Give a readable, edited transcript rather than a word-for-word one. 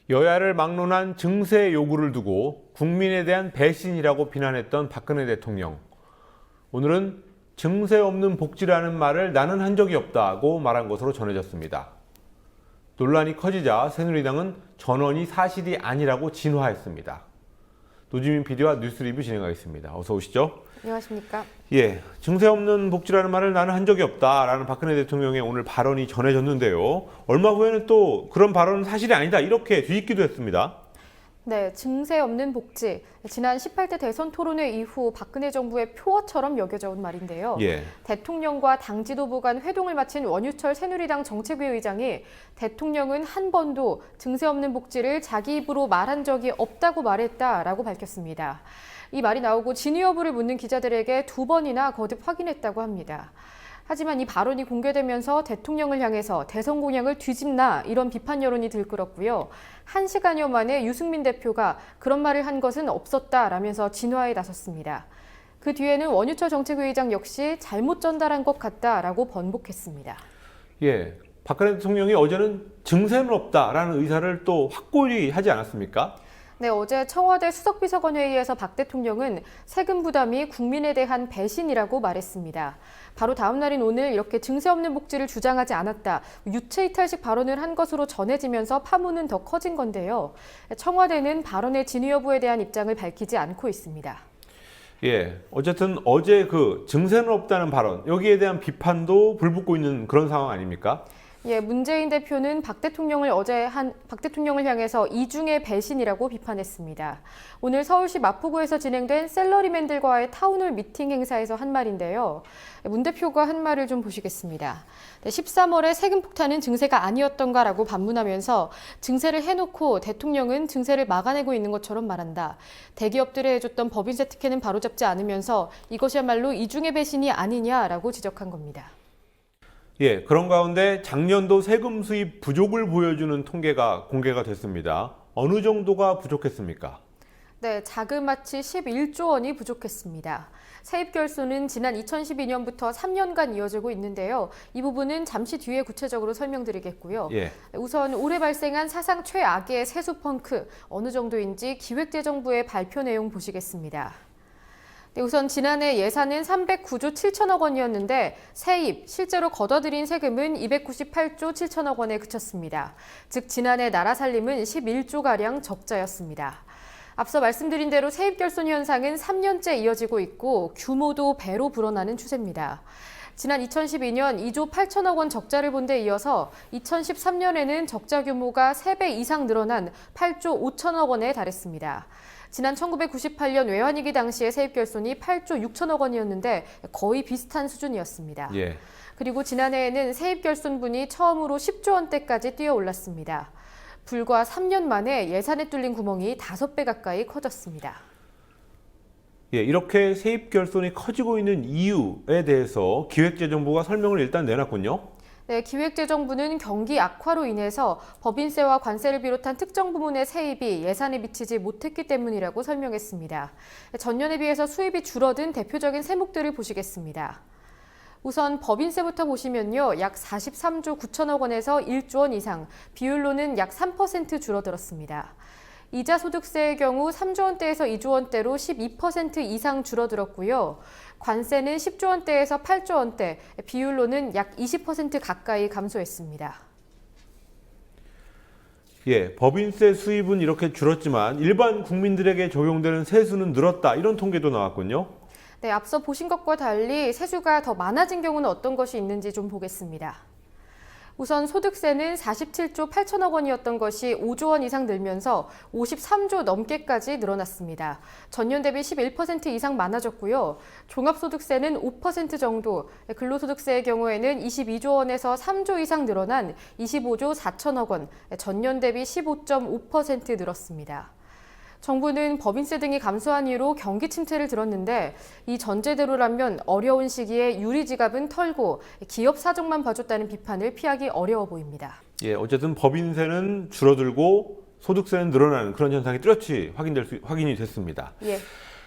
여야를 막론한 증세 요구를 두고 국민에 대한 배신이라고 비난했던 박근혜 대통령. 오늘은 증세 없는 복지라는 말을 나는 한 적이 없다고 말한 것으로 전해졌습니다. 논란이 커지자 새누리당은 전원이 사실이 아니라고 진화했습니다. 노지민 PD와 뉴스 리뷰 진행하겠습니다. 어서 오시죠. 안녕하십니까. 예, 증세 없는 복지라는 말을 나는 한 적이 없다라는 박근혜 대통령의 오늘 발언이 전해졌는데요. 얼마 후에는 또 그런 발언은 사실이 아니다 이렇게 뒤집기도 했습니다. 네, 증세 없는 복지. 지난 18대 대선 토론회 이후 박근혜 정부의 표어처럼 여겨져 온 말인데요. 예. 대통령과 당 지도부 간 회동을 마친 원유철 새누리당 정책위 의장이 대통령은 한 번도 증세 없는 복지를 자기 입으로 말한 적이 없다고 말했다라고 밝혔습니다. 이 말이 나오고 진위 여부를 묻는 기자들에게 2번이나 거듭 확인했다고 합니다. 하지만 이 발언이 공개되면서 대통령을 향해서 대선 공약을 뒤집나 이런 비판 여론이 들끓었고요. 1시간여 만에 유승민 대표가 그런 말을 한 것은 없었다라면서 진화에 나섰습니다. 그 뒤에는 원유철 정책위의장 역시 잘못 전달한 것 같다라고 번복했습니다. 예, 박근혜 대통령이 어제는 증세는 없다라는 의사를 또 확고히 하지 않았습니까? 네, 어제 청와대 수석비서관회의에서 박 대통령은 세금 부담이 국민에 대한 배신이라고 말했습니다. 바로 다음 날인 오늘 이렇게 증세 없는 복지를 주장하지 않았다, 유체이탈식 발언을 한 것으로 전해지면서 파문은 더 커진 건데요. 청와대는 발언의 진위 여부에 대한 입장을 밝히지 않고 있습니다. 예, 어쨌든 어제 그 증세는 없다는 발언, 여기에 대한 비판도 불붙고 있는 그런 상황 아닙니까? 예, 문재인 대표는 박 대통령을 박 대통령을 향해서 이중의 배신이라고 비판했습니다. 오늘 서울시 마포구에서 진행된 셀러리맨들과의 타운홀 미팅 행사에서 한 말인데요. 문 대표가 한 말을 좀 보시겠습니다. 13월에 세금 폭탄은 증세가 아니었던가라고 반문하면서 증세를 해놓고 대통령은 증세를 막아내고 있는 것처럼 말한다. 대기업들에 해줬던 법인세 특혜는 바로잡지 않으면서 이것이야말로 이중의 배신이 아니냐라고 지적한 겁니다. 예, 그런 가운데 작년도 세금 수입 부족을 보여주는 통계가 공개가 됐습니다. 어느 정도가 부족했습니까? 네, 자그마치 11조 원이 부족했습니다. 세입 결손은 지난 2012년부터 3년간 이어지고 있는데요. 이 부분은 잠시 뒤에 구체적으로 설명드리겠고요. 예. 우선 올해 발생한 사상 최악의 세수 펑크, 어느 정도인지 기획재정부의 발표 내용 보시겠습니다. 네, 우선 지난해 예산은 309조 7천억 원이었는데 세입, 실제로 걷어들인 세금은 298조 7천억 원에 그쳤습니다. 즉 지난해 나라 살림은 11조가량 적자였습니다. 앞서 말씀드린 대로 세입 결손 현상은 3년째 이어지고 있고 규모도 배로 불어나는 추세입니다. 지난 2012년 2조 8천억 원 적자를 본 데 이어서 2013년에는 적자 규모가 3배 이상 늘어난 8조 5천억 원에 달했습니다. 지난 1998년 외환위기 당시의 세입 결손이 8조 6천억 원이었는데 거의 비슷한 수준이었습니다. 예. 그리고 지난해에는 세입 결손분이 처음으로 10조 원대까지 뛰어올랐습니다. 불과 3년 만에 예산에 뚫린 구멍이 5배 가까이 커졌습니다. 예, 이렇게 세입 결손이 커지고 있는 이유에 대해서 기획재정부가 설명을 일단 내놨군요. 네, 기획재정부는 경기 악화로 인해서 법인세와 관세를 비롯한 특정 부문의 세입이 예산에 미치지 못했기 때문이라고 설명했습니다. 전년에 비해서 수입이 줄어든 대표적인 세목들을 보시겠습니다. 우선 법인세부터 보시면요. 약 43조 9천억 원에서 1조 원 이상, 비율로는 약 3% 줄어들었습니다. 이자 소득세의 경우 3조 원대에서 2조 원대로 12% 이상 줄어들었고요. 관세는 10조 원대에서 8조 원대, 비율로는 약 20% 가까이 감소했습니다. 예, 법인세 수입은 이렇게 줄었지만 일반 국민들에게 적용되는 세수는 늘었다. 이런 통계도 나왔군요. 네, 앞서 보신 것과 달리 세수가 더 많아진 경우는 어떤 것이 있는지 좀 보겠습니다. 우선 소득세는 47조 8천억 원이었던 것이 5조 원 이상 늘면서 53조 넘게까지 늘어났습니다. 전년 대비 11% 이상 많아졌고요. 종합소득세는 5% 정도, 근로소득세의 경우에는 22조 원에서 3조 이상 늘어난 25조 4천억 원, 전년 대비 15.5% 늘었습니다. 정부는 법인세 등이 감소한 이유로 경기 침체를 들었는데 이 전제대로라면 어려운 시기에 유리지갑은 털고 기업 사정만 봐줬다는 비판을 피하기 어려워 보입니다. 예, 어쨌든 법인세는 줄어들고 소득세는 늘어나는 그런 현상이 뚜렷이 확인이 됐습니다. 예.